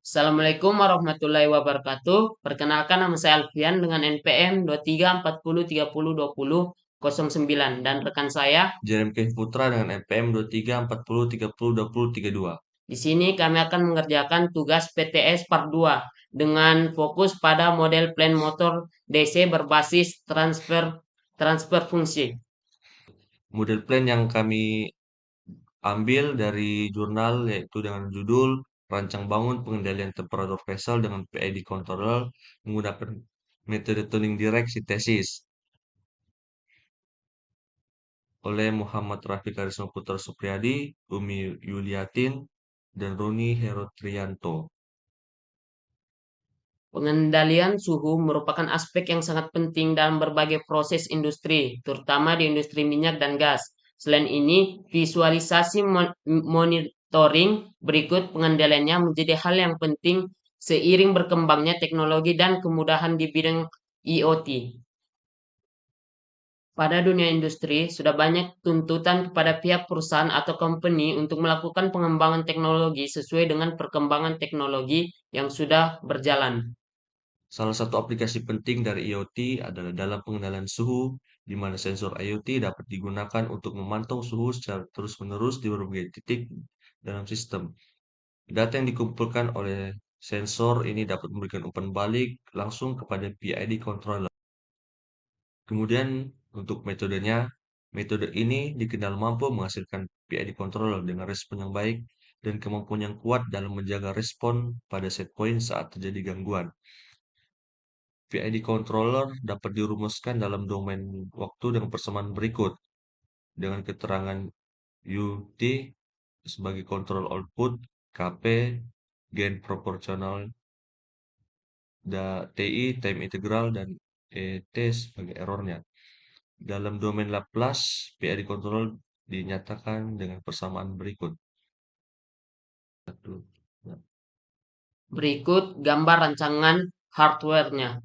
Assalamualaikum warahmatullahi wabarakatuh. Perkenalkan nama saya Alfian dengan NPM 2340302009 dan rekan saya. Jerem Kevin Putra dengan NPM 234030302032. Di sini kami akan mengerjakan tugas PTS Part 2 dengan fokus pada model plan motor DC berbasis transfer fungsi. Model plan yang kami ambil dari jurnal yaitu dengan judul Rancang Bangun Pengendalian Temperatur Vessel dengan PID Controller menggunakan metode tuning direct sintesis oleh Muhammad Rafi Karisma Putra Supriyadi, Umi Yuliatin, dan Roni Herotrianto. Pengendalian suhu merupakan aspek yang sangat penting dalam berbagai proses industri, terutama di industri minyak dan gas. Selain ini, visualisasi monitoring berikut pengendaliannya menjadi hal yang penting seiring berkembangnya teknologi dan kemudahan di bidang IoT. Pada dunia industri, sudah banyak tuntutan kepada pihak perusahaan atau company untuk melakukan pengembangan teknologi sesuai dengan perkembangan teknologi yang sudah berjalan. Salah satu aplikasi penting dari IoT adalah dalam pengendalian suhu, di mana sensor IoT dapat digunakan untuk memantau suhu secara terus-menerus di berbagai titik dalam sistem. Data yang dikumpulkan oleh sensor ini dapat memberikan umpan balik langsung kepada PID controller. Kemudian untuk metodenya, metode ini dikenal mampu menghasilkan PID controller dengan respon yang baik dan kemampuan yang kuat dalam menjaga respon pada set point saat terjadi gangguan. PID controller dapat dirumuskan dalam domain waktu dengan persamaan berikut, dengan keterangan UT sebagai control output, KP gain proporsional, TI time integral, dan ET sebagai errornya. Dalam domain Laplace, PID controller dinyatakan dengan persamaan berikut. Satu. Ya. Berikut gambar rancangan hardware-nya.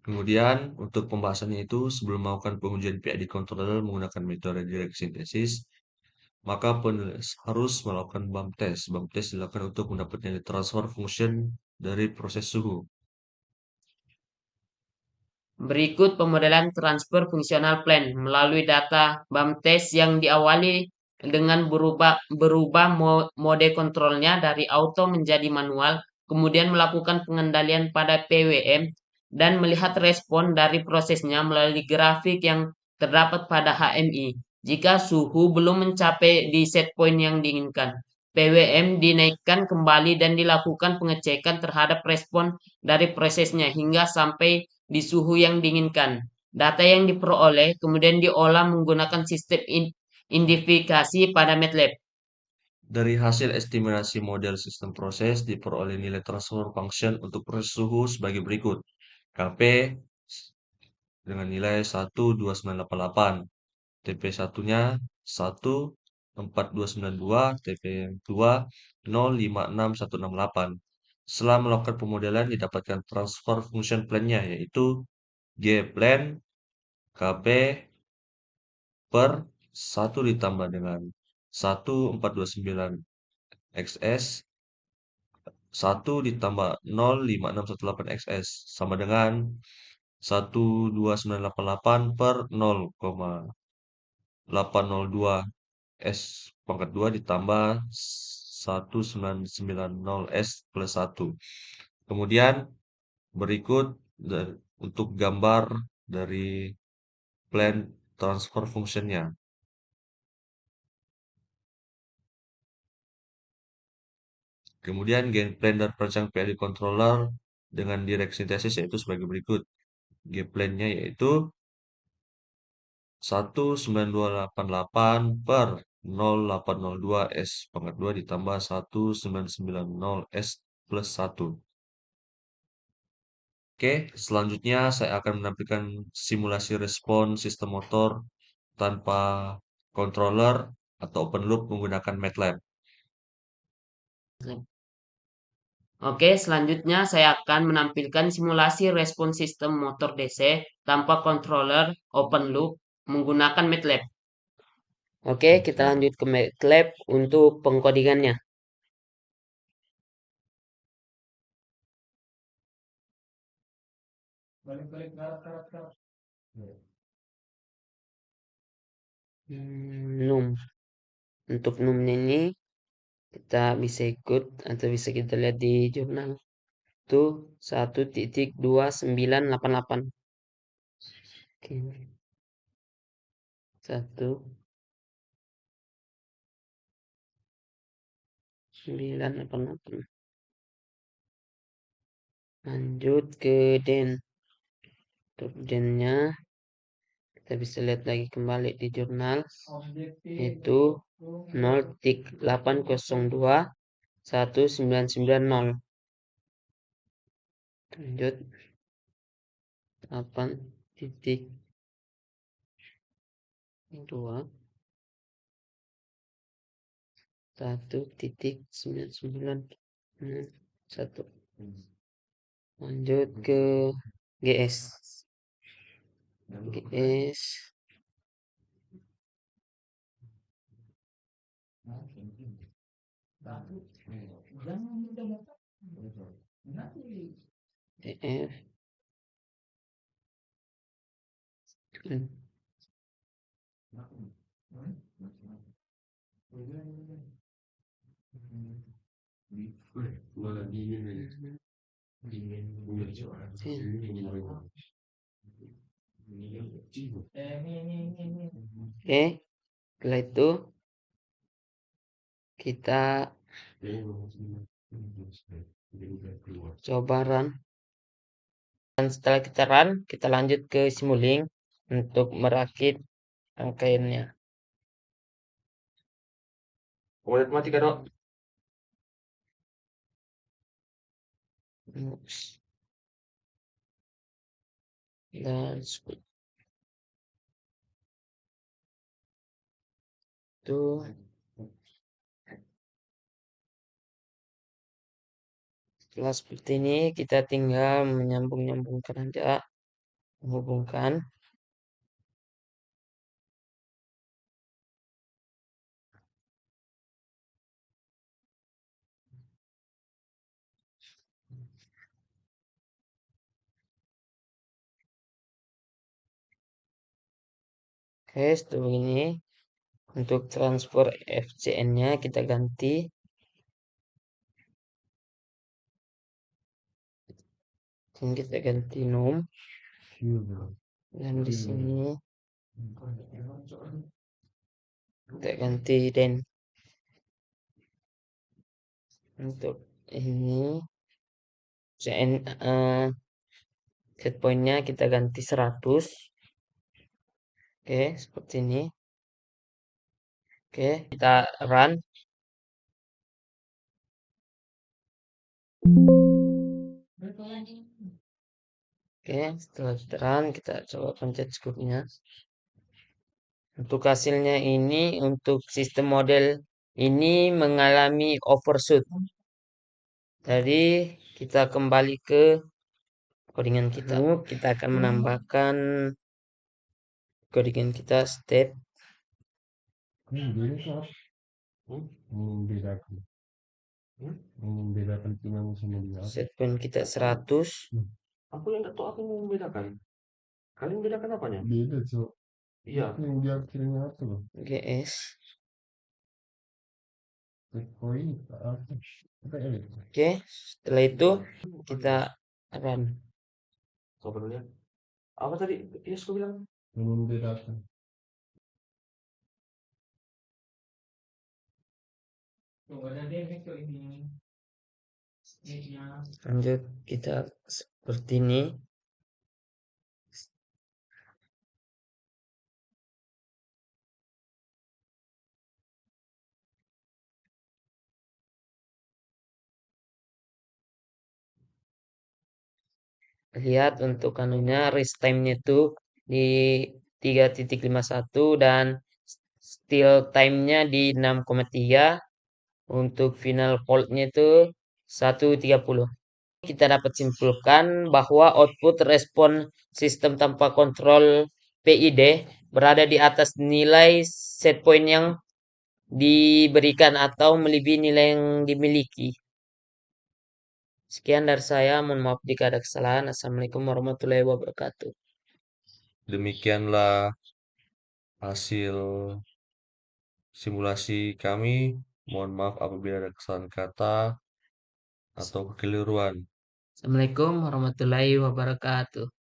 Kemudian untuk pembahasannya itu sebelum melakukan pengujian PID controller menggunakan metode direct synthesis, maka penulis harus melakukan BAM test. BAM test dilakukan untuk mendapat nilai transfer function dari proses suhu. Berikut pemodelan transfer fungsional plan melalui data BAM test yang diawali dengan berubah mode kontrolnya dari auto menjadi manual, kemudian melakukan pengendalian pada PWM, dan melihat respon dari prosesnya melalui grafik yang terdapat pada HMI. Jika suhu belum mencapai di set point yang diinginkan, PWM dinaikkan kembali dan dilakukan pengecekan terhadap respon dari prosesnya hingga sampai di suhu yang diinginkan. Data yang diperoleh kemudian diolah menggunakan sistem identifikasi pada MATLAB. Dari hasil estimasi model sistem proses diperoleh nilai transfer function untuk proses suhu sebagai berikut. KP dengan nilai 12988, TP1-nya 14292, TP2 056168. Setelah melakukan pemodelan didapatkan transfer function plan-nya yaitu G plan KP per 1 ditambah dengan 1429 XS 1 ditambah 05618 XS sama dengan 12988 per 0,802 S pangkat 2 ditambah 1990 S plus 1. Kemudian berikut untuk gambar dari plan transfer function-nya. Kemudian gain plan dan perancang PID controller dengan direct synthesis yaitu sebagai berikut. Game plan-nya yaitu 19288 per 0802 S pangkat 2 ditambah 1990 S plus 1. Oke, selanjutnya saya akan menampilkan simulasi respon sistem motor tanpa controller atau open loop menggunakan MATLAB. Oke, selanjutnya saya akan menampilkan simulasi respon sistem motor DC tanpa controller open loop menggunakan MATLAB. Oke, kita lanjut ke MATLAB untuk pengkodingannya. Num. Untuk numnya ini kita bisa ikut atau bisa kita lihat di jurnal. Itu 1.2988. Oke. 1.988. Lanjut ke den. Untuk dennya kita bisa lihat lagi kembali di jurnal, itu 0.802.1990. Lanjut 8.1.1991. Lanjut ke GS. GS DF Oke, setelah itu kita coba run. Dan setelah kita run, kita lanjut ke Simulink untuk merakit rangkaiannya. Matematika, Dok. Dan seperti itu. Setelah seperti ini, kita tinggal menyambung-nyambungkan aja, menghubungkan. Oke, setelah ini untuk transfer FCN-nya kita ganti. Ini kita ganti num. Dan di sini kita ganti den. Untuk ini CN set point-nya kita ganti 100. Oke, seperti ini. Oke, kita run. Oke, setelah kita run, kita coba pencet scope-nya. Untuk hasilnya ini, untuk sistem model ini mengalami overshoot. Jadi, kita kembali ke codingan kita. Kita akan menambahkan codingan kita step. Set point kita 100. Aku yang nggak tahu apa yang membedakan. Kalian membedakan apanya? Beda, Cok. Iya. Yang di akhirnya apa loh? GS. Bitcoin apa? Apa ya? Oke, setelah itu kita run. Coba dulu ya. Apa tadi? Yes, aku bilang. Membedakan. Lanjut kita seperti ini. Lihat untuk anunya rest time-nya itu di 3.51 dan still time-nya di 6,3. Untuk final fault-nya itu 1.30. Kita dapat simpulkan bahwa output respon sistem tanpa kontrol PID berada di atas nilai set point yang diberikan atau melebihi nilai yang dimiliki. Sekian dari saya, mohon maaf jika ada kesalahan. Assalamualaikum warahmatullahi wabarakatuh. Demikianlah hasil simulasi kami. Mohon maaf apabila ada kesalahan kata atau kekeliruan. Assalamualaikum warahmatullahi wabarakatuh.